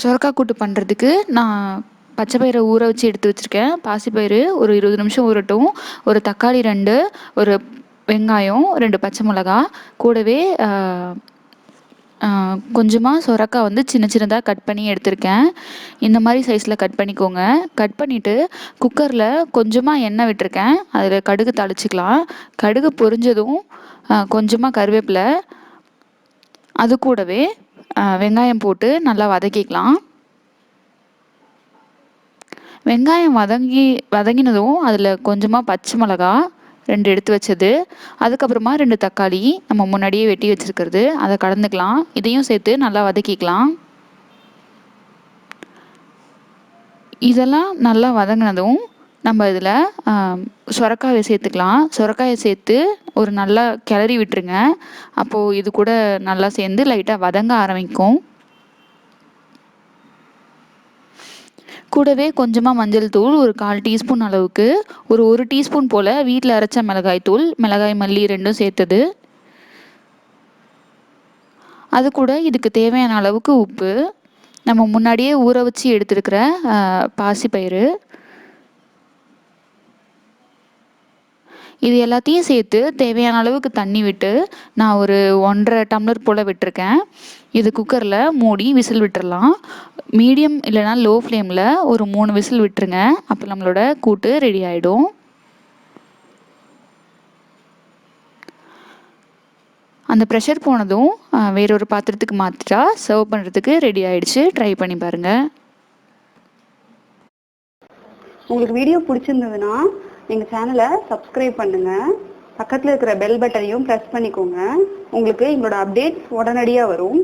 சொரக்கா கூட்டு பண்ணுறதுக்கு நான் பச்சை பயிரை ஊற வச்சு எடுத்து வச்சுருக்கேன். பாசிப்பயிறு ஒரு 20 நிமிஷம் ஊறட்டும். ஒரு தக்காளி 2, ஒரு வெங்காயம், 2 பச்சை மிளகா, கூடவே கொஞ்சமாக சொரக்காய் வந்து சின்ன சின்னதாக கட் பண்ணி எடுத்திருக்கேன். இந்த மாதிரி சைஸில் கட் பண்ணிக்கோங்க. கட் பண்ணிவிட்டு குக்கரில் கொஞ்சமாக எண்ணெய் விட்டுருக்கேன். அதில் கடுகு தாளிச்சிக்கலாம். கடுகு பொரிஞ்சதும் கொஞ்சமாக கருவேப்பிலை, அது கூடவே வெங்காயம் போட்டு நல்லா வதக்கிக்கலாம். வெங்காயம் வதங்கினதும் அதில் கொஞ்சமாக பச்சை மிளகா 2 எடுத்து வச்சது, அதுக்கப்புறமா 2 தக்காளி நம்ம முன்னாடியே வெட்டி வச்சுருக்கிறது, அதை கலந்துக்கலாம். இதையும் சேர்த்து நல்லா வதக்கிக்கலாம். இதெல்லாம் நல்லா வதங்கினதும் நம்ம இதில் சொரக்காயை சேர்த்துக்கலாம். சொரக்காயை சேர்த்து ஒரு நல்லா கிளறி விட்டுருங்க. அப்போது இது கூட நல்லா சேர்ந்து லைட்டாக வதங்க ஆரம்பிக்கும். கூடவே கொஞ்சமாக மஞ்சள் தூள் ஒரு 1/4 டீஸ்பூன் அளவுக்கு, ஒரு 1 டீஸ்பூன் போல் வீட்டில் அரைச்ச மிளகாய் தூள், மிளகாய் மல்லி 2ம் சேர்த்தது. அது கூட இதுக்கு தேவையான அளவுக்கு உப்பு, நம்ம முன்னாடியே ஊற வச்சு எடுத்துருக்கிற பாசிப்பயிறு, இது எல்லாத்தையும் சேர்த்து தேவையான அளவுக்கு தண்ணி விட்டு நான் ஒரு 1.5 டம்ளர் போல் விட்டுருக்கேன். இது குக்கரில் மூடி விசில் விட்டுறலாம். மீடியம் இல்லைனா லோ ஃப்ளேமில் ஒரு 3 விசில் விட்டுருங்க. அப்போ நம்மளோட கூட்டு ரெடி ஆகிடும். அந்த ப்ரெஷர் போனதும் வேறொரு பாத்திரத்துக்கு மாற்றிட்டா சர்வ் பண்ணுறதுக்கு ரெடி ஆகிடுச்சு. ட்ரை பண்ணி பாருங்கள். உங்களுக்கு வீடியோ பிடிச்சிருந்ததுன்னா எங்கள் சேனலை சப்ஸ்கிரைப் பண்ணுங்கள். பக்கத்தில் இருக்கிற பெல் பட்டனையும் ப்ரெஸ் பண்ணிக்கோங்க. உங்களுக்கு எங்களோட அப்டேட்ஸ் உடனடியாக வரும்.